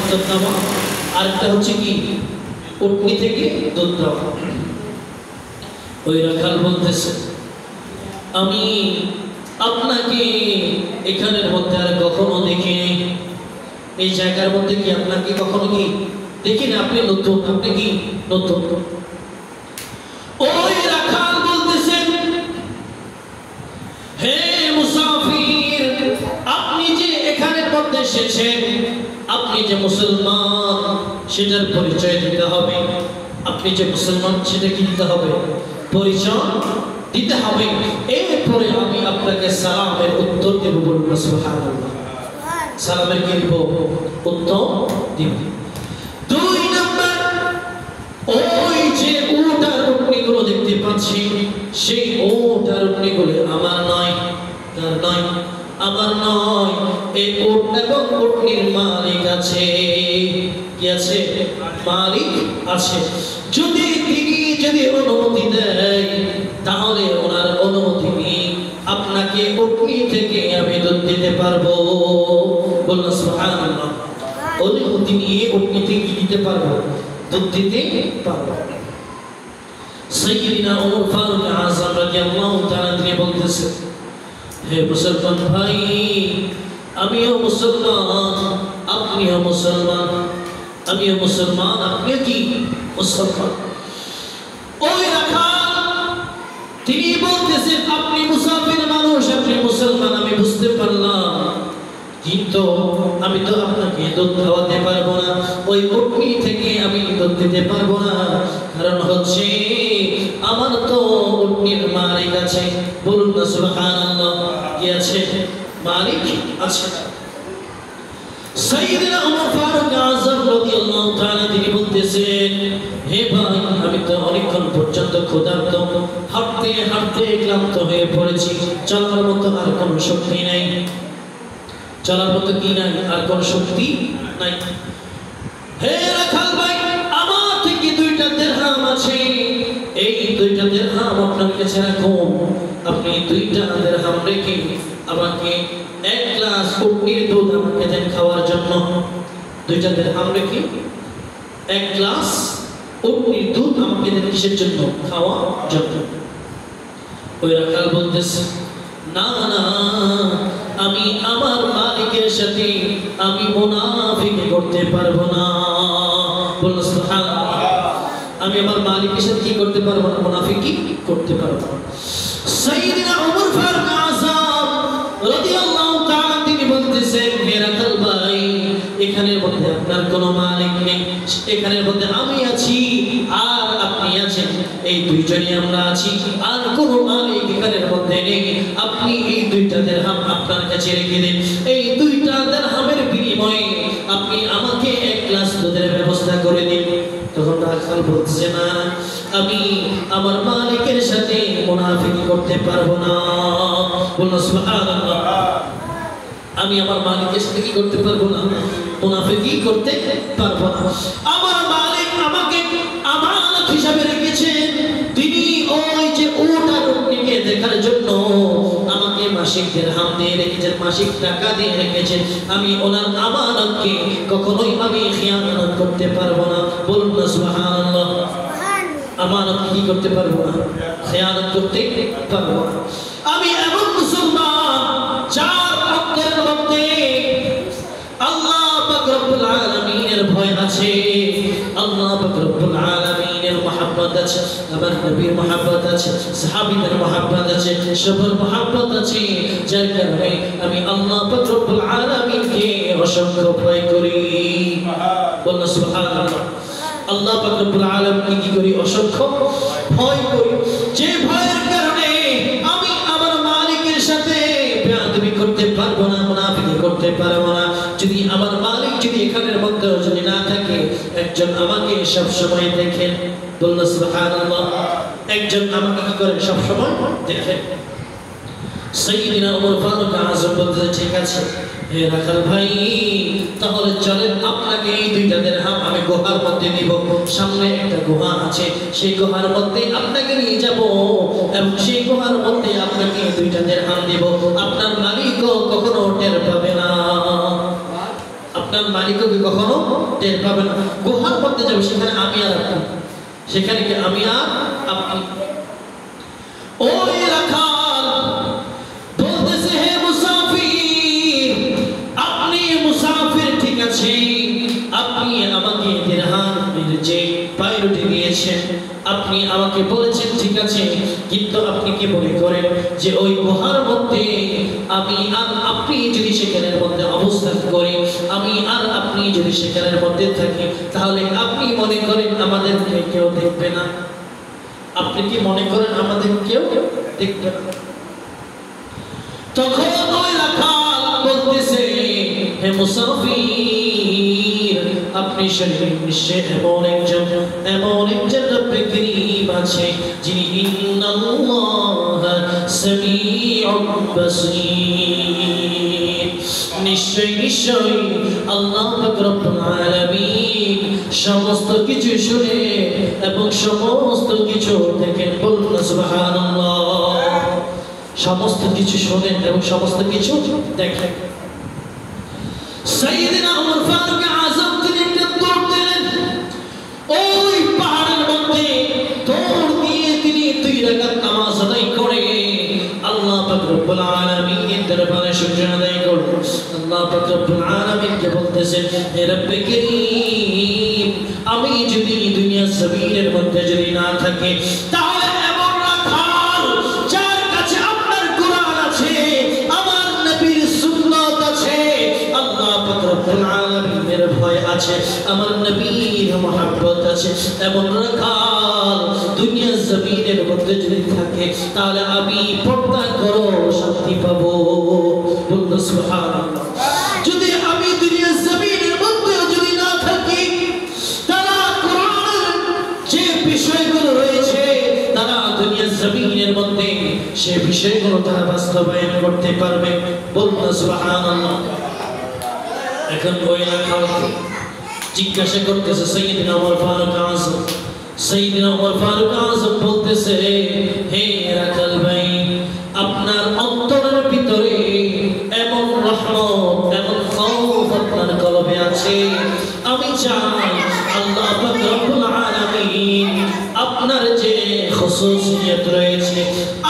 দুধ দেওয়া, আরেকটা হচ্ছে কি উটনি থেকে দুধ দেওয়া। ওই রাখাল বলতেছে আমি আপনাকে এখানের মধ্যে আর কখনো দেখিনি, এই জায়গার মধ্যে কি আপনাকে কখনো কি দেখিনি, আপনি নতুন, আপনি কি নতুন। ওই রাখাল বলতেছেন হে মুসাফির, আপনি যে এখানের মধ্যে এসেছেন, আপনি যে মুসলমান সেটার পরিচয় দিতে হবে, আপনি যে মুসলমান সেটা কি দিতে হবে, পরিচয় দিতে হবে। এরপরে আমি আপনাকে সালামের উত্তর দেব, বলুন সুবহানাল্লাহ। সালামের কি দিব, উত্তর দিব। দুই নাম্বার, ওই যে উট আর উটনিগুলো দেখতে পাচ্ছি, সেই উট আর উটনিগুলো আমার নয়, তার নয়, আমার নয়। এই উট এবং উটনির মালিক আছে, কি আছে, মালিক আছে। যদি তিনি যদি অনুমতি দেয় তাহলে ওনার অনুমতি নিয়ে আপনাকে উটনি থেকে আমি দুধ দিতে পারবো, বলুন সুবহানাল্লাহ। অনুমতি নিয়ে উটনি থেকে দিতে পারবো, দুধ দিতে পারবো। সাইয়্যিদিনা ওমর ফারুক আযম রাদিয়াল্লাহু তাআলা তিনি বলতেছেন হে মুসলমান ভাই, আমিও মুসলমান, আপনিও মুসলমান, আমিও মুসলমান, আপনিও কি মুসলমান। ওই রাখাল তিনি বলতেছেন আপনি মুসাফির মানুষ, আপনি মুসলমান, আমি বুঝতে পারলাম, কিন্তু আমি তো আপনাকে দুধ খাওয়াতে পারবো না, ওই উটনি থেকে আমি দুধ দিতে পারবো না, কারণ হচ্ছে আমার তো উটনির মালিক আছে, বলুন না সুবহানাল্লাহ। কি আছে, মালিক আছে। সাইয়্যিদনা ওমর ফারুক আযম রাদিয়াল্লাহু তাআলা তিনি বলতেছেন হে ভাই, আমি তো অনেকক্ষণ পর্যন্ত ক্ষুধার্ত, হাঁটতে হাঁটতে ক্লান্ত হয়ে পড়েছি, চলার মতো আর কোনো শক্তি নাই, চলার মতো কি নাই, আর কোনো শক্তি নাই। হে রাখাল ভাই, আমার থেকে 2টা দিরহাম আছে, এই 2টা দিরহাম আপনার কাছে রাখুন, আপনি 2টা দিরহাম রেখে আমাকে 1 গ্লাস উটনির দুধ আমাকে দেন খাওয়ার জন্য। 2টা দিরহাম রেখে 1 গ্লাস উটনির দুধ আমাকে দেন, কিসের জন্য, খাওয়ার জন্য। ওই রাখাল বলতেছে না না, আমি আমার মালিকের সাথে আমি মুনাফিকি করতে পারবো না, বলুন সুবহানাল্লাহ। আমি আমার মালিকের সাথে কি করতে পারবো না, মুনাফিকি করতে পারবো না। সাইয়্যিদনা ওমর ফারুক আযম রাদিয়াল্লাহু তাআলা তিনি বলতেছেন হে রাখাল ভাই, এখানের মধ্যে আপনার কোনো মালিক নেই, এখানের মধ্যে আমি আছি আর আপনি আছেন, এই দুইজনই আমরা আছি, আর কোনো মালিক এখানের মধ্যে নেই। আপনি এই 2টা দিরহাম আপনার কাছে রেখে দিন, এই 2টা দিরহামের বিনিময়ে আপনি আমাকে 1 গ্লাস দুধের ব্যবস্থা করে দিন। তখন রাখাল বলছে না, আমি আমার মালিকের সাথে মুনাফিকি করতে পারবো না, বলুন সুবহানাল্লাহ। আমি আমার মালিকের সাথে কি করতে পারবো না, মুনাফিকি করতে পারবো না। আমার মালিক আমাকে আমানত হিসাবে রেখেছেন, তিনি ওই যে উট আর উটনিকে দেখার জন্য আমাকে মাসিক দিরহাম দিয়ে রেখেছেন, মাসিক টাকা দিয়ে রেখেছেন। আমি ওনার আমানতকে কখনোই আমি খিয়ানত করতে পারবো না, বলুন না সুবহানাল্লাহ। আমানত কি করতে পারবো না, খিয়ানত করতে পারবো না। আমি এমন মুসলমান যার অন্তরের মধ্যে আল্লাহ পাক রব্বুল আলামিনের ভয় আছে, আল্লাহ পাক রব্বুল আলামিনের মহব্বত আছে, আমার নবীর মহব্বত আছে, সাহাবীদের মহব্বত আছে, সবার মহব্বত আছে, যার কারণে আমি আল্লাহ পাক রব্বুল আলামিনকে অসংখ্য ভয় করি, বলুন সুবহানাল্লাহ। আল্লাহ পাক রব্বুল আলামিনকে কি করি, অসংখ্য ভয় করি, যে ভয়ের কারণে আমি আমার মালিকের সাথে বেয়াদবি করতে পারবো না, মুনাফিকি করতে পারবো না। যদি আমার মালিক যদি এখানের মধ্যে যদি না থাকে, একজন আমাকে সব সময় দেখেন, বলুন সুবহানাল্লাহ। একজন আমাকে কি করেন, সব সময় দেখেন। সাইয়্যিদিনা ওমর ফারুক আযম বলতে ঠিক আছে হে রাখাল ভাই, তাহলে চলেন আপনাকে এই 2টা দিরহাম আমি গুহার মধ্যে দিব, সামনে একটা গুহা আছে, সেই গুহার মধ্যে আপনাকে নিয়ে যাব এবং সেই গুহার মধ্যে আপনাকে 2টা দিরহাম দিব, আপনার মালিকও কখনো টের পাবে না, আপনার মালিকও কি কখনো টের পাবে না। গুহার মধ্যে যাবে, সেখানে আমি আর আপনি, সেখানে কি আমি আর আপনি। ওই রাখাল বলতেছে, হে মুসাফির, আপনি মুসাফির ঠিক আছে, আপনি আমাকে দিরহামের যে পায়রুটি দিয়েছেন, আপনি আমাকে বলেছেন ঠিক আছে, কিন্তু আপনি কি মনে করেন যে ওই গুহার মধ্যে আমি আর আপনি যদি সেখানের মধ্যে অবস্থান করি, আমি আর আপনি যদি সেখানের মধ্যে থাকি, তাহলে আপনি মনে করেন আমাদেরকে কেউ দেখবে না? আপনি কি মনে করেন আমাদের কেউ দেখবে না? তখন ওই রাখাল বলতেছে, হে মুসাফির, আপনি শুনলেন নিশ্চয় এমন একজন রব্বে করিম আছে যিনি ইন্নাল্লাহা সামিউন বাসীর। নিশ্চয় আল্লাহ পাক রব্বুল আলামিন সমস্ত কিছু শুনে এবং সমস্ত কিছু দেখেন। বলুন সুবহানাল্লাহ। সমস্ত কিছু শোনেন এবং সমস্ত কিছু দেখেন। সাইয়েদনা ওমর ফারুক আযম তিনি একটা দৌড় দিলেন, ওই পাহাড়ের মধ্যে দৌড় দিয়ে তিনি 2 রাকাত নামাজ আদায় করে আল্লাহ পাক রব্বুল আলামিনের দরবারে শুকরিয়া আদায় করলেন। আল্লাহ পাক রব্বুল আলামিনকে বলতেছেন, হে রব্বে করিম, আমি যদি দুনিয়ার জমিনের মধ্যে যদি না থাকি, তাহলে এমন রাখাল যার কাছে আপনার কোরআন আছে, আমার নবীর সুন্নাত আছে, আল্লাহ পাক রব্বুল আলামিনের ভয় আছে, আমার নবীর মহব্বত আছে, এমন রাখাল দুনিয়ার জমিনের মধ্যে যদি থাকে, তাহলে আমি পর্দা করো শান্তি পাবো। বলুন সুবহানাল্লাহ। যদি আমি দুনিয়ার জমিনের মধ্যে যদি না থাকি, তারা কোরআনের যে বিষয়গুলো রয়েছে, তারা দুনিয়ার জমিনের মধ্যে সে বিষয়গুলো তারা বাস্তবায়ন করতে পারবে। বলুন সুবহানাল্লাহ। এখন ওই রাখাল জিজ্ঞাসা করতেছে সাইয়েদনা ওমর ফারুক আযম। সাইয়েদনা ওমর ফারুক আযম বলতেছে, হে রাখাল ভাই, আপনার অন্তরের ভিতরে এমন রহমত, এমন খৌফ আপনার কলবে আছে, আমি চাই আল্লাহ পাক রব্বুল আলামিন আপনার যে খুসুসিয়ত রয়েছে,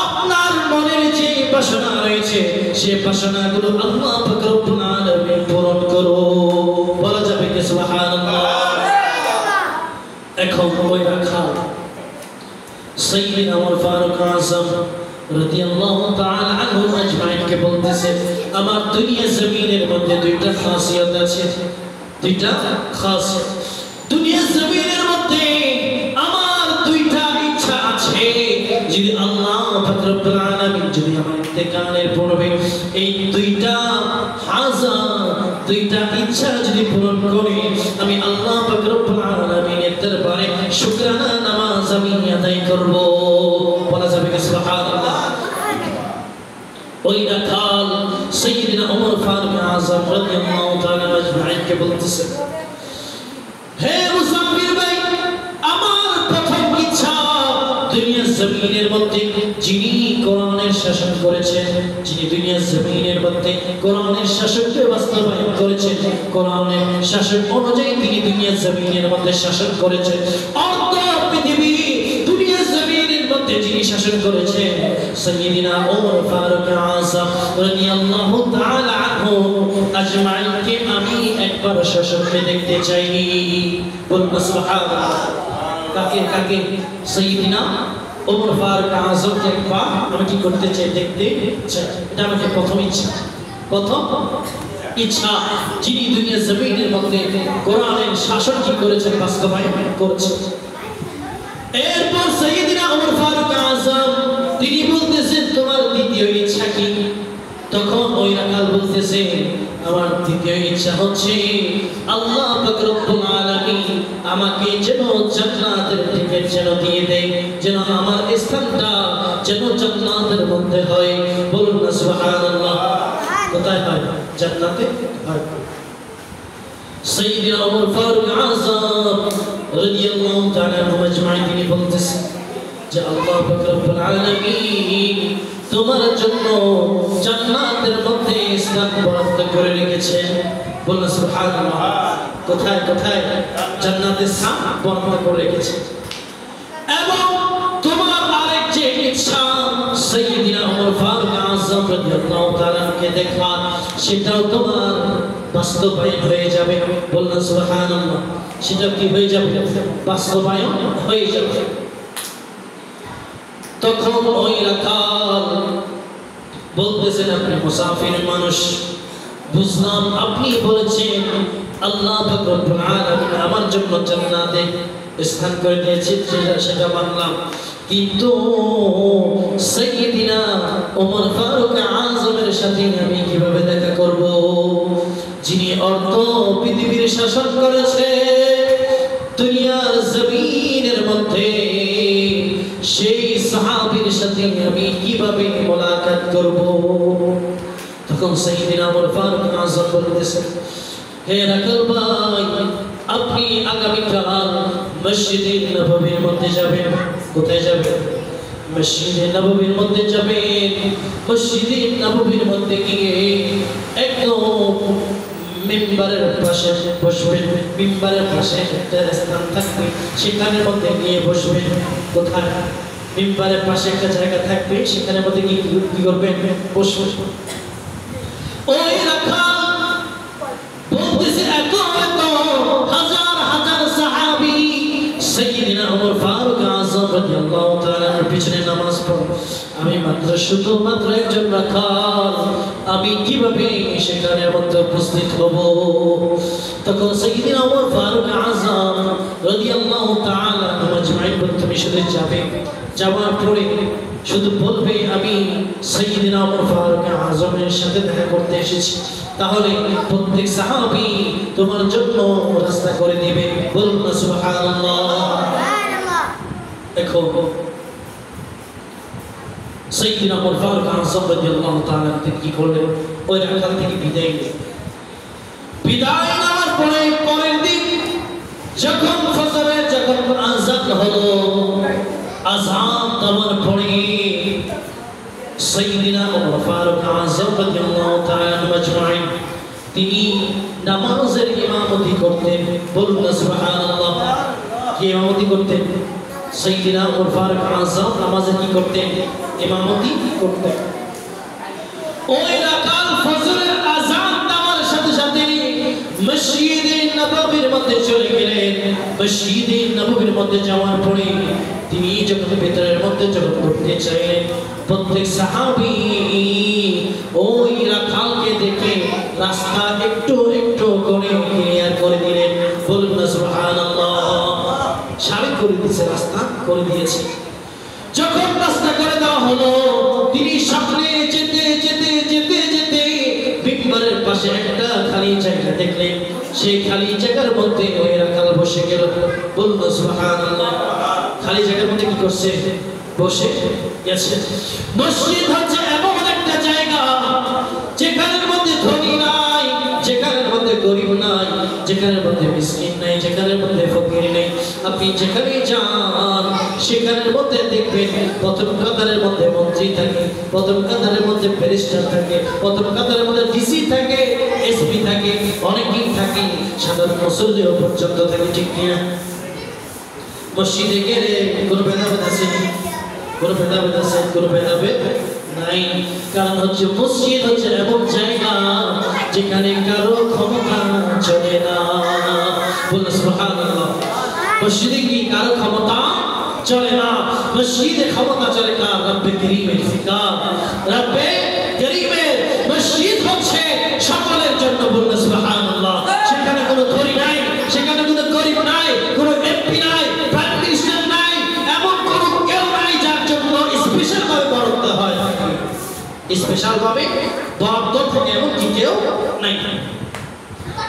আপনার মনের যে বাসনা রয়েছে, সে বাসনাগুলো আল্লাহ পাক রব্বুল আলামিন পূরণ করো। বলা যাবে কি সুবহানাল্লাহ? এখন ওই রাখাল সাইয়েদনা ওমর ফারুক আযম রাদিয়াল্লাহু তাআলা আনহু আজমাইনকে বলতেছে, আমার দুনিয়া জমিনের মধ্যে 2টা খাসিয়ত আছে, 2টা খাসিয়ত। দুনিয়া জমিনের মধ্যে আমার 2টা ইচ্ছা আছে, যদি আল্লাহ পাক রব্বুল আলামিন যদি আমার ইন্তেকালের পূর্বে এই 2টা ইচ্ছা যদি পূরণ করে, আমি আল্লাহ পাক রব্বুল আলামিনের দরবারে শুকরানা নামাজ আমি আদায় করব। বলা যাবে কি সুবহানাল্লাহ? ওই রাখাল সাইয়েদনা ওমর ফারুক আযম রাদিয়াল্লাহু তাআলা আজমাইনকে বলতেছে, হে মুসাফির ভাই, আমার প্রথম ইচ্ছা দুনিয়ার জমিনের মধ্যে যিনি কোরআনের শাসন করেছেন, যিনি দুনিয়ার জমিনের মধ্যে কোরআনের শাসনকে বাস্তবায়ন করেছেন, কোরআনের শাসন অনুযায়ী তিনি দুনিয়ার জমিনের মধ্যে শাসন করেছেন, অর্ধ পৃথিবী দুনিয়ার জমিনের মধ্যে যিনি শাসন করেছেন, সাইয়েদনা ওমর ফারুক আযম রাদিয়াল্লাহু তাআলা আনহু আজমাইনকে আমি একবার শাসনকে দেখতে চাই। বলুন সুবহানাল্লাহ। কাকে কাকে? সাইয়েদনা ওমর ফারুক আযমকে একবার আমি কি করতে চাই? দেখতে চাই। এটা আমাকে প্রথম ইচ্ছা, প্রথম ইচ্ছা, যিনি দুনিয়ার জমিনের মধ্যে কোরআনের শাসন কি করেছেন, বাস্তবায়ন করেছেন। এরপর সাইয়েদনা ওমর ফারুক আযম তিনি বলতেছেন, তোমার দ্বিতীয় ইচ্ছা কি? তখন ওই রাখাল বলতেছে, আমার দ্বিতীয় ইচ্ছা হচ্ছে আল্লাহ পাক রব্বুল আলামিন আমাকে যেন জান্নাতের টিকিট যেন দিয়ে দেয়, যেন আমার স্থানটা যেন জান্নাতের মধ্যে হয়। বলুন না সুবহানাল্লাহ। কোথায় হয়? জান্নাতে হয়। সাইয়েদনা ওমর ফারুক আযম রাদিয়াল্লাহু তাআলা আনহু আজমাইন তিনি বলতেছেন যে আল্লাহ পাক রব্বুল আলামিন তোমার জন্য জান্নাতের মধ্যে স্থান বরাদ্দ করে রেখেছেন। বলুন সুবহানাল্লাহ। কোথায় কোথায় জান্নাতের সাম বন্ধ করে রেখেছে। এবং তোমার আরেক যে ইচ্ছা সাইয়্যিদিনা ওমর ফারুক আযম রাদিয়াল্লাহু তাআলা কে দেখা, সেটাও তোমার বাস্তবায়ন হয়ে যাবে। বলুন সুবহানাল্লাহ। সেটা কি হয়ে যাবে? বাস্তবায়ন হয়ে যাবে। তখন ওই রাখাল বলতেছেন, আপনি মুসাফির মানুষ, বুঝলাম আপনি বলেছেন আল্লাহ পাক রব্বুল আলামিন আমার জন্য জান্নাতে স্থান করে দিয়েছে, সেটা মানলাম, কিন্তু সাইয়্যিদিনা ওমর ফারুক আযমের সাথে আমি কিভাবে দেখা করব, যিনি অর্ধ পৃথিবীর শাসন করেছে দুনিয়ার জমিনের মধ্যে, সেই সাহাবীর সাথে আমি কিভাবে মোলাকাত করব? তখন সাইয়্যিদিনা ওমর ফারুক আযম বলতেছেন, হে রাখাল ভাই, আপনি আগামীকাল মসজিদে নববীর মধ্যে যাবেন। কোথায় যাবেন? মসজিদে নববীর মধ্যে যাবেন। মসজিদে নববীর মধ্যে গিয়ে একদম মিম্বারের পাশে বসবেন। মিম্বারের পাশে একটা স্থান থাকবে, সেখানের মধ্যে গিয়ে বসবেন। কোথায়? মিম্বারের পাশে একটা জায়গা থাকবে, সেখানের মধ্যে গিয়ে কি করবেন? বসবেন। ওই রাখাল বলতেছে, এত এত হাজার হাজার সাহাবী সাইয়্যিদিনা ওমর ফারুক আযম রাদিয়াল্লাহু তাআলার পিছনে নামাজ পড়ে, আমি মাত্র শুধুমাত্র একজন রাখাল, আমি কিভাবে সেখানের মধ্যে উপস্থিত হব? তখন সাইয়্যিদিনা ওমর ফারুক আযম রাদিয়াল্লাহু তাআলা আজমাইন প্রথমে শুধু যাবে, যাওয়ার পরে শুধু বলবে, আমি সাইয়্যিদিনা ওমর ফারুক আযমের সাথে দেখা করতে এসেছি। তাহলে প্রত্যেক সাহাবী তোমার জন্য রাস্তা করে দিবে। বলুন না সুবহানাল্লাহ। দেখো সাইয়্যিদিনা ওমর ফারুক আযম রাদিয়াল্লাহু তাআলা কি করলেন? ওই রাখাল থেকে বিদায় নিলেন। বিদায় নেওয়ার পরে পরের দিন যখন ফজরের যখন আযান হলো, আযান দেওয়ার পরে সাইয়্যিদিনা ওমর ফারুক আযম রাদিয়াল্লাহু তাআলা আজমাইন তিনি নামাজের ইমামতি করতেন। বলুন না সুবহানাল্লাহ। কি ইমামতি করতেন? সাইয়্যিদিনা ওমর ফারুক আযম নামাজে কি করতেন? ইমামতি করতেন। ওই রাকাত ফজরের আযান দেওয়ার সাথে সাথে মসজিদে নববীর মধ্যে চলে গেলেন। মসজিদে নববীর মধ্যে যাওয়ার পরে তিনি যখন ভেতরের মধ্যে যখন ঢুকতে চাইলেন, প্রত্যেক সাহাবী ওই রাখালকে দেখে রাস্তা একটু একটু করে ক্লিয়ার করে দিলেন। বলুন না সুবহানাল্লাহ। সারি করে দিয়েছে, রাস্তা করে দিয়েছে। যখন রাস্তা করে দেওয়া হলো, তিনি সামনে যেতে যেতে যেতে যেতে মিম্বারের পাশে একটা খালি জায়গা দেখলেন। সেই খালি জায়গার মধ্যে ওই রাখাল বসে গেল। বলুন না সুবহানাল্লাহ। খালি জায়গার মধ্যে কি করছে? বসে গেছে। মসজিদ হচ্ছে এমন একটা জায়গা যেখানের মধ্যে ধনী নাই, যেখানের মধ্যে গরিব নাই, যেখানের মধ্যে মিসকিন নাই, যেখানের মধ্যে ফকির নেই। আপনি যেখানে যান সেখানের মধ্যে দেখবেন প্রথম কাতারের মধ্যে মন্ত্রী থাকে, প্রথম কাতারের মধ্যে ব্যারিস্টার থাকে, প্রথম কাতারের মধ্যে ডিসি থাকে, এসপি থাকে, অনেকেই থাকে, সাধারণ মুসল্লিও পর্যন্ত থাকে। ঠিক কিনা? মসজিদে গেলে কোনো ভেদাভেদ আছে? কোনো ভেদাভেদ আছে? কোনো ভেদাভেদ নাই। কারণ হচ্ছে মসজিদ হচ্ছে এমন জায়গা যেখানে কারো ক্ষমতা চলে না। বলুন সুবহানাল্লাহ। মসজিদে কি কারো ক্ষমতা চলে না? মসজিদে ক্ষমতা চলে কার? রব্বে করিমের ফিকার, রব্বে করিমের। মসজিদ হচ্ছে সকলের জন্য। বলুন সুবহানাল্লাহ। সেখানে কোনো ধনী নাই, সেখানে কোনো গরিব নাই, কোনো এমপি নাই, প্রাইম মিনিস্টার নাই, এমন কোনো কেউ নাই যার জন্য স্পেশাল ভাবে বরাদ্দ হয়। স্পেশাল ভাবে বরাদ্দ থাকে এমন কি কেউ নাই।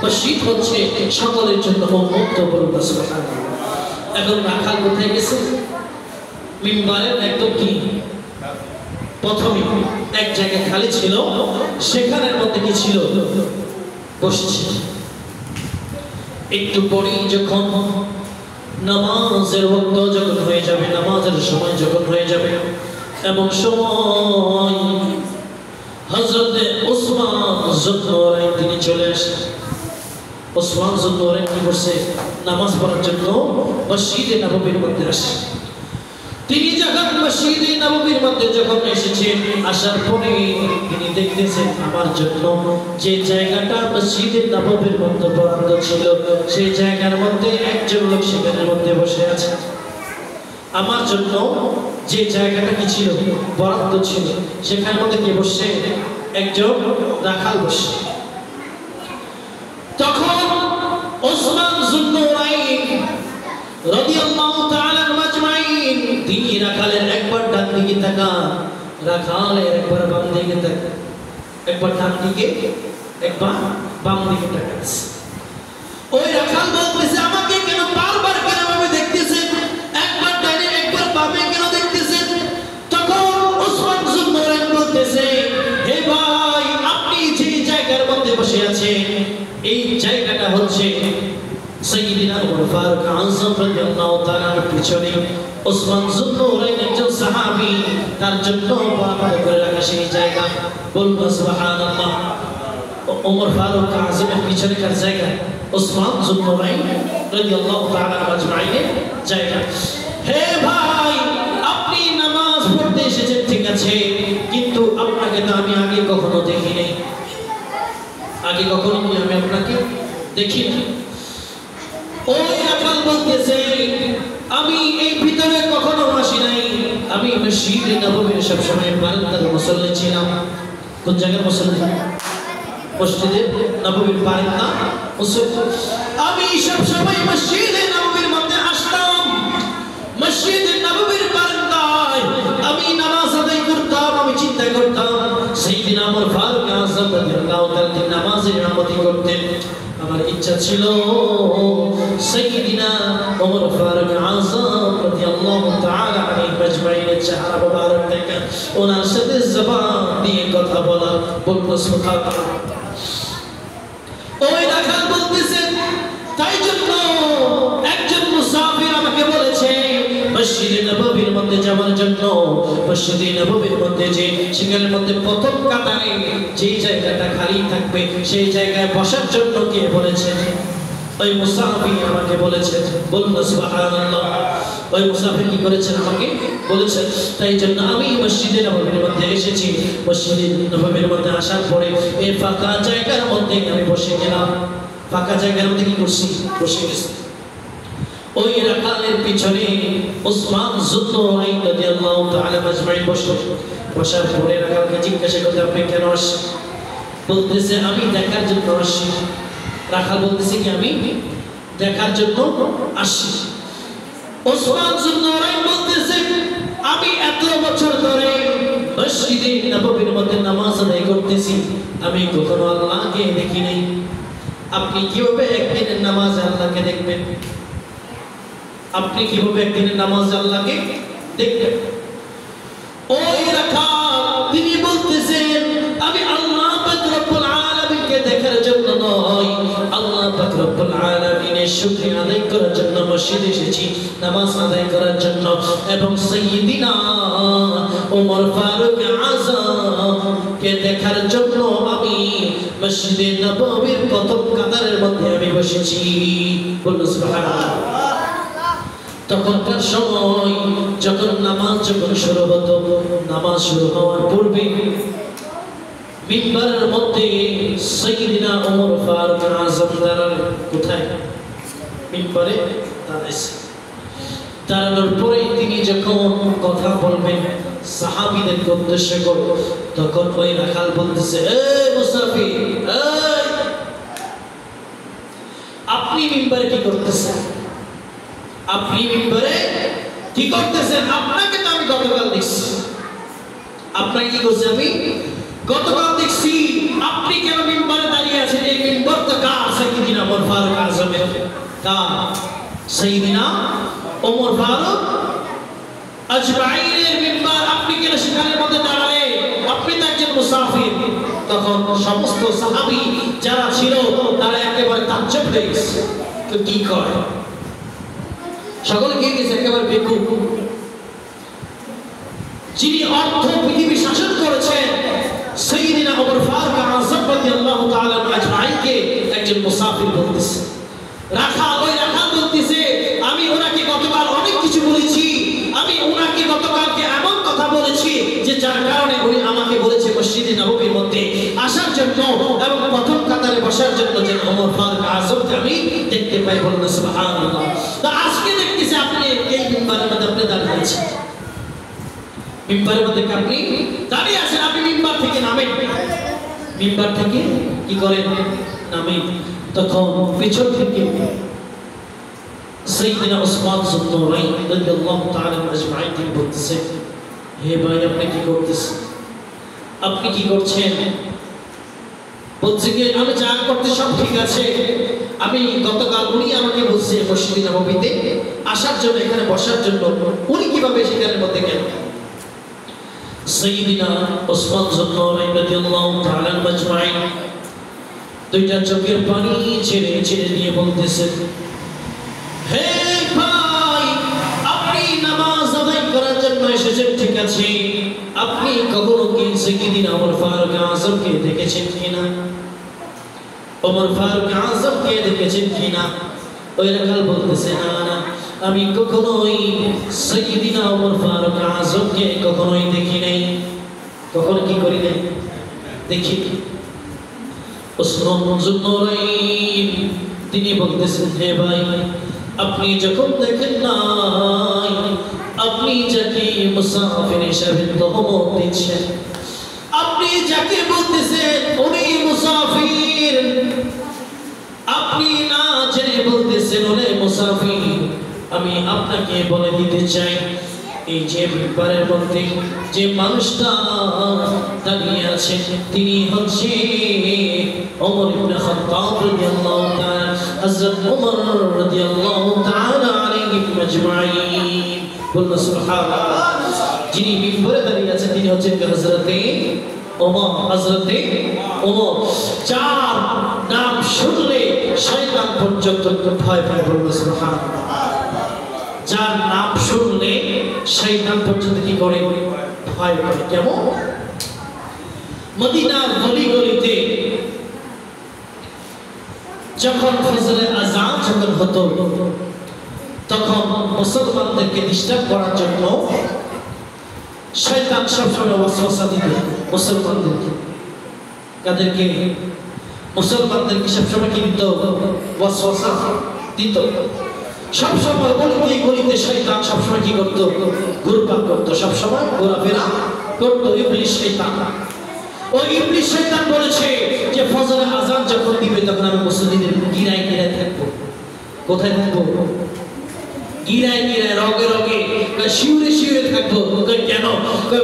মসজিদ হচ্ছে সকলের জন্য উন্মুক্ত। বলুন সুবহানাল্লাহ। এখন রাখাল কোথায় গেছে? মিম্বারের একদম কি প্রথমে এক জায়গায় খালি ছিল, সেখানের মধ্যে কি ছিল? বসছে। একটু পরেই যখন নামাজের ওয়াক্ত যখন হয়ে যাবে, নামাজের সময় যখন হয়ে যাবে, এমন সময় হযরতে উসমান যুবরাইন তিনি চলে আসেন। ওসমান যুন্নুরাইন কি করছে নামাজ পড়ার জন্য মসজিদে নববীর মধ্যে আসে তিনি যখন মসজিদে নববীর মধ্যে যখন এসেছেন আসার পরে তিনি দেখতেছেন আমার জন্য যে জায়গাটা মসজিদে নববীর মধ্যে বরাদ্দ ছিল সেই জায়গার মধ্যে একজন লোক সেখানের মধ্যে বসে আছে আমার জন্য যে জায়গাটা কি ছিল বরাদ্দ ছিল সেখানের মধ্যে কে বসে একজন রাখাল বসে তখন ওসমান যুন্নুরাইন রাদিয়াল্লাহু তাআলা মাজমাইন তিনি রাখালের একবার ডান দিকে তাকান রাখালের একবার বাম দিকে তাকান একবার ডান দিকে একবার বাম দিকে তাকান ওই রাখাল বলতেছে আমাকে কেন বারবার কেন ভাবে দেখতেছেন একবার ডানে একবার বামে কেন দেখতেছেন তখন ওসমান যুন্নুরাইন বলতেছে হে ভাই আপনি যে জায়গার মধ্যে বসে আছেন এই জায়গাটা হচ্ছে সাইয়্যিদিনা ওমর ফারুক আযম রাদিয়াল্লাহু তাআলার পিছনে ওসমান যুন্নুরাইন একজন সাহাবী তার জন্য বারবার করে রাখা সেই জায়গা বলবো সুবহানাল্লাহ ওমর ফারুক আযমের পিছনেকার জায়গা ওসমান যুন্নুরাইন রাদিয়াল্লাহু তাআলা মাজমাইনের জায়গা হে ভাই আপনি নামাজ পড়তে এসেছেন ঠিক আছে কিন্তু আপনাকে তো আমি আগে কখনো দেখি নাই আগে কখনো আমি আপনাকে দেখি না ওই রাখাল বলতেছে আমি এই ভিতরে কখনো আসি নাই আমি মসজিদে নববীর সব সময় বারান্দার মুসল্লি ছিলাম কোন জায়গার মুসল্লি মসজিদে নববীর বারান্দা মুসল্লি আমি সব সময় মসজিদে নববীর মধ্যে আসতাম মসজিদে নববীর বারান্দায় আমি নামাজ আদায় করতাম আমি চিন্তা করতাম সাইয়্যিদিনা ওমর ফারুক আযম রাদিয়াল্লাহু তাআলা নামাজের ইমামতি করতেন আমার ইচ্ছা ছিল সাইয়্যিদিনা ওমর ফারুক আযম রাদিয়াল্লাহু তাআলা আলাইহি মাজমাইনের চেহারা মুবারক দেখে ওনার সাথে জবান দিয়ে কথা বলা বলবো সুবহানাল্লাহ ওই রাখাল বলতেছেন তাই জন্য একজন মুসাফির আমাকে বলেছে মসজিদে নববীর মধ্যে যাওয়ার জন্য মসজিদে নববীর মধ্যে যে সেখানের মধ্যে প্রথম কাতারে যে জায়গাটা খালি থাকবে সেই জায়গায় বসার জন্য কে বলেছে ওই মুসাফির আমাকে বলেছে বলবো সুবহানাল্লাহ ওই মুসাফির কি করেছেন আমাকে বলেছেন তাই জন্য আমি মসজিদে নববীর মধ্যে এসেছি মসজিদে নববীর মধ্যে আসার পরে এই ফাঁকা জায়গার মধ্যে আমি বসে গেলাম ফাঁকা জায়গার মধ্যে কি করছি বসে গেছি ওই রাখালের পিছনে ওসমান যুন্নুরাইন রাদিয়াল্লাহু তাআলা মাজমাইন বসার পরে রাখালকে জিজ্ঞাসা করতে আপনি কেন আসছেন বলতেছে আমি দেখার জন্য আসছি রাখাল বলতেছে কি আমি দেখার জন্য আসছি ওসমান যুন্নুরাইন বলতেছে আমি এত বছর ধরে মসজিদে নববীর মধ্যে নামাজ আদায় করতেছি আমি কখনো আল্লাহকে দেখি নাই আপনি কিভাবে একদিনের নামাজে আল্লাহকে দেখবেন আপনি কিভাবে একদিনের নামাজে আল্লাহকে দেখবেন ওই রাখাল তিনি বলতেছেন আমি আল্লাহ পাক রব্বুল আলামিনকে দেখার জন্য নয় আল্লাহ পাক রব্বুল আলামিনের শুকরিয়া আদায় করার জন্য মসজিদে এসেছি নামাজ আদায় করার জন্য এবং সাইয়্যিদিনা ওমর ফারুক আযম কে দেখার জন্য আমি মসজিদে নববীর প্রথম কাতারের মধ্যে আমি বসেছি বলুন সুবহানাল্লাহ তখনকার সময় যখন নামাজ যখন শুরু হতো নামাজ শুরু হওয়ার পূর্বে মিম্বারের মধ্যে সাইয়্যিদিনা ওমর ফারুক আযম দাঁড়ান কোথায় মিম্বারে দাঁড়াইছে দাঁড়ানোর পরে তিনি যখন কথা বলবেন সাহাবীদের উদ্দেশ্য করে তখন ওই রাখাল বলতেছে এই মুসাফির এই আপনি মিম্বারে কি করতেছেন আপনি মিম্বারে কি করতেছেন আপনাকে তো আমি গতকাল দেখছি আপনাকে কি করছি আমি গতকাল দেখছি আপনি কেন মিম্বারে দাঁড়িয়ে আছেন এই মিম্বার তো কার সাইয়্যিদিনা ওমর ফারুক আযমের কার সাইয়্যিদিনা ওমর ফারুক আজমাইনের মিম্বার আপনি কেন সেখানের মধ্যে দাঁড়ালে আপনি তো একজন মুসাফির তখন সমস্ত সাহাবী যারা ছিল তারা একেবারে তাজ্জব হয়ে গেছে তো কি করে সকলে কে গেছে একেবারে বেকুব যিনি অর্ধ পৃথিবী শাসন করেছেন সাইয়্যিদিনা ওমর ফারুক আযম রাদিয়াল্লাহু তাআলা আজমাইনকে একজন মুসাফির বলতেছে। রাখাল বলতেছে, আমি ওনাকে গতকাল অনেক কিছু বলেছি, আমি ওনাকে গতকালকে এমন কথা বলেছি যে যার কারণে উনি আমাকে বলেছে মসজিদে নববীর মধ্যে আসার জন্য এবং প্রথম কাতারে বসার জন্য যেন ওমর ফারুক আযমকে আমি দেখতে পাই। বলুন সুবহানাল্লাহ। তো আজকে দেখতেছি আপনি এই মিম্বারের মধ্যে আপনি দাঁড়িয়ে আছেন, মিম্বারের মধ্যে আপনি দাঁড়িয়ে আছেন, আপনি মিম্বার থেকে নামেন, মিম্বার থেকে কি করেন নামেন। তখন পিছন থেকে সাইয়েদনা উসমান যুন্নুরাইন রাদিয়াল্লাহু তাআলা আজমাইন তিনি বলতেছেন, হে ভাই আপনি কি করতেছেন, আপনি কি করছেন? বলছে কি আমি যা করতে সব ঠিক আছে, আমি গতকাল উনি আমাকে বলছে মসজিদে নববীতে আসার জন্য, এখানে বসার জন্য, উনি কিভাবে সেখানের মধ্যে গেলেন? সাইয়েদনা উসমান যুন্নুরাইন রাদিয়াল্লাহু তাআলা আজমাইন দুইটা চোখের পানি ছেড়ে ছেড়ে দিয়ে বলতেছেন, হে ভাই আপনি নামাজ আদায় করার জন্য এসেছেন ঠিক আছে, আপনি কখনো কি সাইয়েদনা ওমর ফারুক আযমকে দেখেছেন কিনা? ওমর ফারুক আযমকে দেখেছেন কিনা? ওই রাখাল বলতেছে, না না আমি কখনোই সাইয়েদনা ওমর ফারুক আযমকে কখনোই দেখি নাই, কখনো কি করি নাই, দেখি। উসমান যুন্নুরাইন তিনি বলতেছেন, হে ভাই আপনি যখন দেখেন নাই, আপনি যাকে মুসাফির হিসেবে তহমত দিচ্ছেন, আপনি যাকে বলতেছেন উনি মুসাফির, আপনি না জেনে বলতেছেন উনি মুসাফির, আমি আপনাকে বলে দিতে চাই এই যে মিম্বারের মধ্যে যে মানুষটা দাঁড়িয়ে আছেন তিনি হচ্ছে ওমর ইবনে খাত্তাব রাদিয়াল্লাহু তাআলা, হযরত ওমর রাদিয়াল্লাহু তাআলা আলাইহিম আজমাইন। বলুন সুবহানাল্লাহ। যিনি মিম্বরে দাঁড়িয়ে আছেন তিনি হচ্ছেন হযরতে ওমর, হযরতে ওমর। যার নাম শুনলে শয়তান পর্যন্ত ভয় পায়। বলুন সুবহানাল্লাহ। যার নাম শুনলে শয়তান পর্যন্ত কি করে? ভয় পায়। কেমন? মদিনার গলি গলিতে যখন ফজরের আযান যখন হতো তখন মুসলমানদেরকে ডিস্টার্ব করার জন্য শয়তান সবসময় ওয়াসওয়াসা দিত মুসলমানদেরকে। কাদেরকে? মুসলমানদেরকে সবসময় কি দিত? ওয়াসওয়াসা দিত। সবসময় গলিতে গলিতে শয়তান সবসময় কি করতো? ঘুরপাক করতো, সবসময় ঘোরাফেরা করতো ইবলিস শয়তান। ওই ইবলিস শয়তান বলেছে যে ফজরের আযান যখন দিবে তখন আমি মুসল্লিদের গিরায় গিরায় থাকবো। কোথায় থাকবো? গিরায় গিরায়, রগে রগে, শিউরে শিউরে থাকবো। কেন?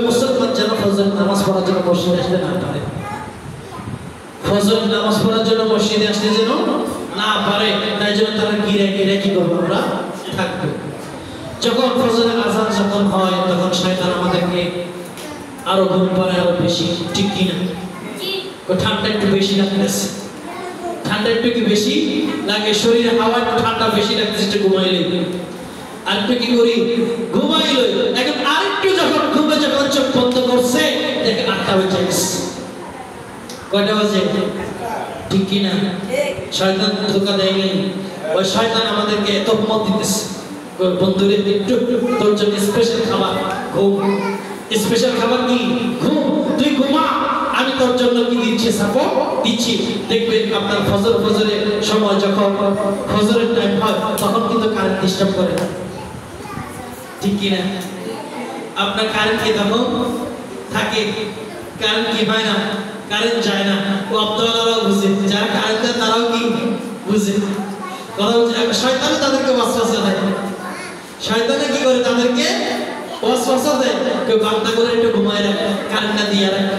মুসলমান যেন ফজরের নামাজ পড়ার জন্য মসজিদে আসতে না পারে, ফজরের নামাজ পড়ার জন্য মসজিদে আসতে যেন না পারে, তাই জন্য তারা গিরায় গিরায় কি করবো? আমরা থাকবো। যখন ফজরের আযান যখন হয় তখন শয়তান আমাদেরকে আরো ঘুম পাড়ায় আরো বেশি, ঠিক কিনা? ঠান্ডা একটু বেশি লাগতেছে, ঠান্ডা একটু কি বেশি লাগে, শরীরে হাওয়া একটু ঠান্ডা বেশি লাগতেছে, একটু ঘুমাইলে আর একটু কি করি? ঘুমাইল। এখন আরেকটু যখন ঘুমে যখন চোখ বন্ধ করছে দেখেন 8টা বেজে গেছে। কয়টা বাজে? ঠিক কিনা? শয়তান ধোঁকা দেয়নি। ওই শয়তান আমাদেরকে এত মত দিতেছে, বন্ধুরে একটু তোর জন্য স্পেশাল খাবার ঘুম। স্পেশাল খাবার কি? ঘুম। তুই ঘুমা, আমি তোর জন্য কি দিচ্ছি? সাপোর্ট দিচ্ছি। দেখবেন আপনার ফজরের সময় যখন ফজরের টাইম হয় তখন কিন্তু কারেন্ট ডিস্টার্ব করে না, ঠিক কিনা? আপনার কারেন্ট কি তখন থাকে? কারেন্ট কি হয় না? কারেন্ট যায় না। ও আব্দুল্লাহরাও বুঝে, যারা কারেন্ট দেয় তারাও কি বুঝে। কথা বলছে শয়তানও তাদেরকে ওয়াসওয়াসা দেয়। শয়তানে কি করে? তাদেরকে ওয়াসওয়াসা দেয়। কেউ বান্দা করে একটু ঘুমায় রাখে, কারেন্টটা দিয়ে রাখে।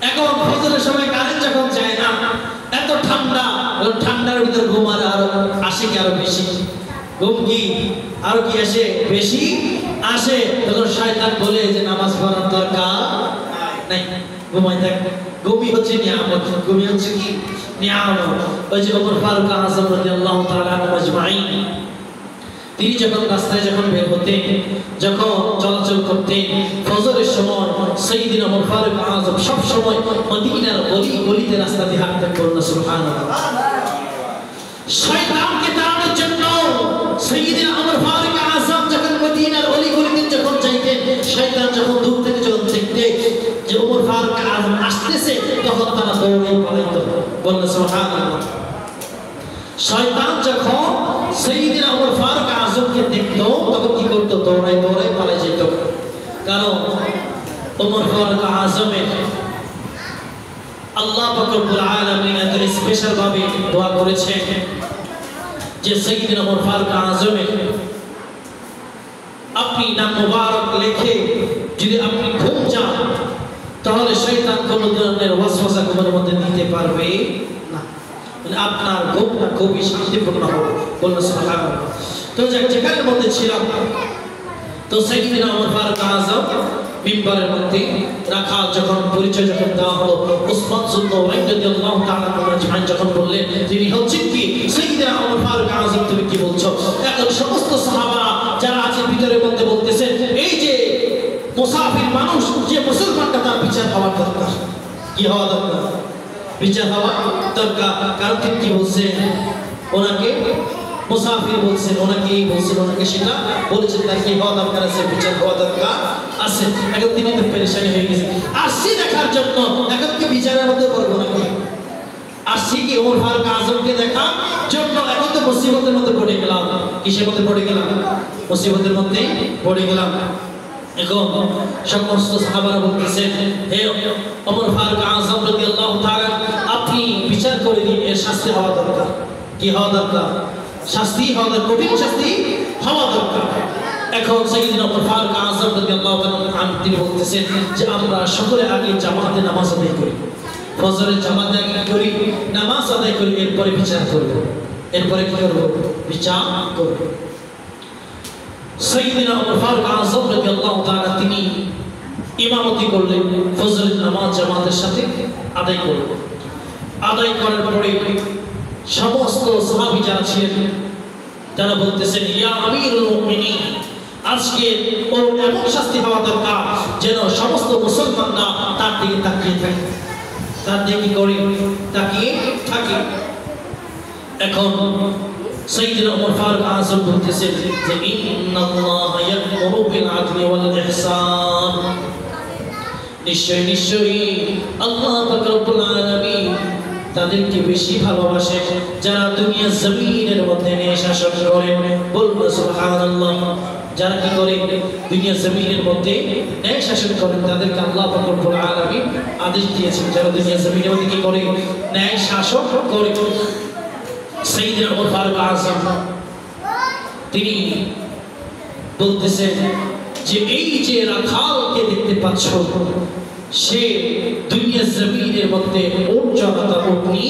এখন ফজরের সময় কারেন্ট যখন যায় না, এত ঠান্ডা, ঠান্ডার ভিতর ঘুম আরো আসে কি? আরো বেশি ঘুম কি আরো কি আসে? বেশি আসে। তখন শয়তান বলে যে নামাজ পড়ার দরকার নাই, ঘুমাই থাক। ঘুমই হচ্ছে নিয়ামত, ঘুমই হচ্ছে কি? নিয়ামত। ওই যে ওমর ফারুক আযম রাদিয়াল্লাহু তাআলা আনহু আজমাইন তিনি যখন রাস্তায় যখন বের হতেন, যখন চলাচল করতেন, ফজরের সময় সাইয়্যিদিনা ওমর ফারুক আযম সব সময় মদিনার গলি গলিতে রাস্তা দিয়ে হাঁটতেন। বলুন সুবহানাল্লাহ। শয়তানকে তাড়ানোর জন্য সাইয়্যিদিনা ওমর ফারুক আযম যখন মদিনার গলি গলিতে যখন যাইতেন, শয়তান যখন দূর থেকে যখন দেখতে যে ওমর ফারুক আযম আসতেছে, তখন তারা দৌড়ে পালাইতো। বলুন সুবহানাল্লাহ। শয়তান যখন সাইয়্যিদিনা ওমর ফারুক আযমকে দেখতো, তখন কি করতো? দৌড়াই দৌড়াই পালাই যেত। কারণ ওমর ফারুক আযমের আল্লাহ পাক রব্বুল আলামিন এত স্পেশাল ভাবে দোয়া করেছে যে সাইয়্যিদিনা ওমর ফারুক আযমের আপনি নাম মুবারক লিখে যদি আপনি ঘুম যান, তাহলে শয়তান কোন ধরনের ওয়াসওয়াসা তোমার মধ্যে নিতে পারবে না। মানে আপনার ঘুমটা খুবই শান্তিপূর্ণ হবে। বলুন সুবহানাল্লাহ। তো যেখানের মধ্যে ছিলাম, তো সাইয়্যিদিনা ওমর ফারুক আযম মিম্বরের মধ্যে রাখা যখন পরিচয় যখন দেওয়া হলো, উসমান যুন্নুরাইন রাদিয়াল্লাহু তাআলা আনহু যখন বললেন তিনি হচ্ছেন কি সাইয়্যিদিনা ওমর ফারুক আযম, তুমি কি বলছো? এখন সমস্ত সাহাবারা যারা আছে ভিতরের মধ্যে বলতেছেন, এই যে মুসাফির মানুষ, যে মুসলমানটা, তার বিচার হওয়া দরকার। কি হওয়া দরকার? বিচার হওয়া দরকার। কারণ তিনি কি বলছেন? ওনাকে মুসাফির বলছেন, ওনাকে বলছেন, ওনাকে সেটা বলেছেন, তার কি হওয়া দরকার আছে? বিচার হওয়া দরকার আছে। এখন তিনি তো পেরেশানি হয়ে গেছেন, আসছি দেখার জন্য, এখন কি বিচারের মধ্যে করবো নাকি? আসছি কি ওমর ফারুক আযমকে দেখার জন্য? এখন তো মুসিবতের মধ্যে পড়ে গেলাম। কিসের মধ্যে পড়ে গেলাম? মুসিবতের মধ্যে পড়ে গেলাম। এখন সমস্ত সাহাবারা বলতেছেন, হে ওমর ফারুক আযম রাদিয়াল্লাহু তাআলা, আপনি বিচার করে দিন, এর শাস্তি হওয়া দরকার। কি হওয়া দরকার? শাস্তি হওয়া দরকার, কঠিন শাস্তি হওয়া দরকার। এখন সাইয়্যিদিনা ওমর ফারুক আযম রাদিয়াল্লাহু তাআলা তিনি বলতেছেন যে আমরা সকলে আগে জামাতে নামাজ আদায় করি, ফজরের জামাতে আগে করি, নামাজ আদায় করি, এরপরে বিচার করব। এরপরে কি করব? বিচার করব। সাইয়্যিদিনা ওমর ফারুক আযম রাদিয়াল্লাহু তাআলা তিনি ইমামতি করলেন, ফজরের নামাজ জামাতের সাথে আদায় করলেন। আদায় করার পরে সমস্ত সাহাবী যারা ছিলেন তারা বলতেছেন, ইয়া আমিরুল মুমিনিন, আজকে ওর এমন শাস্তি হওয়া দরকার যেন সমস্ত মুসলমানরা তার দিকে তাকিয়ে থাকে, তার দিকে কি করে? তাকিয়ে থাকে। এখন সাইয়্যিদিনা ওমর ফারুক আযম বলতেছেন যে ইন্নাল্লাহা ইয়া'মুরু বিল আদলি ওয়াল ইহসান, নিশ্চয়ই নিশ্চয়ই আল্লাহ পাক রব্বুল আলামিন তাদেরকে বেশি ভালোবাসে যারা দুনিয়ার জমিনের মধ্যে ন্যায় শাসন করে। বলুন সুবহানাল্লাহ। যারা কি করে? দুনিয়ার জমিনের মধ্যে ন্যায় শাসন করেন, তাদেরকে আল্লাহ পাক রব্বুল আলামিন আদেশ দিয়েছেন যারা দুনিয়ার জমিনের মধ্যে কি করে? ন্যায় শাসন করে। সাইয়্যিদিনা ওমর ফারুক আযম তিনি বলতেছেন যে এই যে রাখালকে দেখতে পাচ্ছ, সে দুনিয়ার জমিনের মধ্যে উট চড়াতো, উটনি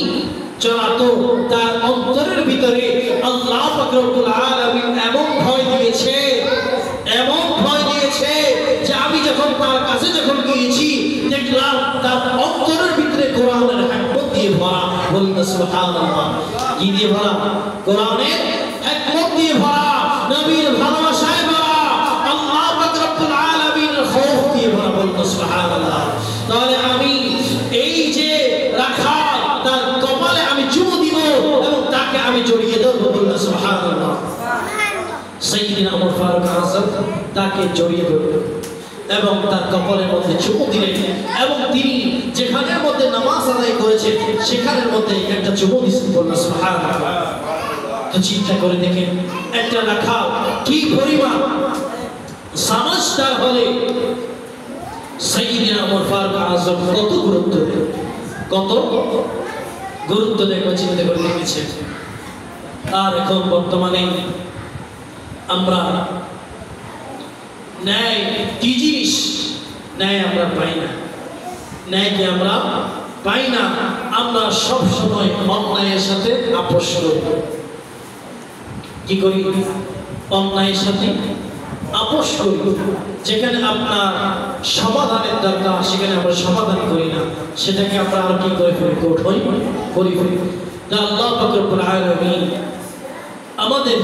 চড়াতো, তার অন্তরের ভিতরে আল্লাহ পাক রব্বুল আলামিন এমন ভয় দিয়েছে, এমন ভয় দিয়েছে যে আমি যখন তার কাছে যখন গিয়েছি দেখলাম তার অন্তরের ভিতরে কোরআনের হিকমত দিয়ে ভরা। বলুন সুবহানাল্লাহ। কি দিয়ে ভরা? কোরআনের হিকমত দিয়ে ভরা, নবীর ভালোবাসায় ভরা, আল্লাহ পাক রব্বুল আলামিনের খৌফ দিয়ে ভরা। বলুন সুবহানাল্লাহ। তাহলে আমি এই যে রাখাল, তার কপালে আমি চুমু দিব এবং তাকে আমি জড়িয়ে ধরবো। বলুন সুবহানাল্লাহ। সাইয়্যিদিনা ওমর ফারুক আযম তাকে জড়িয়ে ধরলেন এবং তার কপালের মধ্যে চুমু দিলেন, এবং তিনি যেখানের মধ্যে নামাজ আদায় করেছেন সেখানের মধ্যে একটা চুমু দিয়েছেন। বলুন সুবহানাল্লাহ। তো চিন্তা করে দেখেন, একটা রাখাল কি পরিমাণ সমাজদার হলে সাইয়্যিদিনা ওমর ফারুক আযম কত গুরুত্ব দেন, কত গুরুত্ব দেন, চিন্তা করে দেখেছেন। আর এখন বর্তমানে আমরা ন্যায় কি জিনিস, ন্যায় আমরা পাই না, ন্যায়কে আমরা পাই না। আমরা সব সময় অন্যায়ের সাথে আপোষ করি। কি করি? অন্যায়ের সাথে আপোষ করি। যেখানে আপনার সমাধানের দরকার সেখানে আমরা সমাধান করি না, সেটাকে আমরা আর কি করে ফেলি? কঠোর করি ফেলি। আল্লাহ পাক রব্বুল আলামিন আমাদের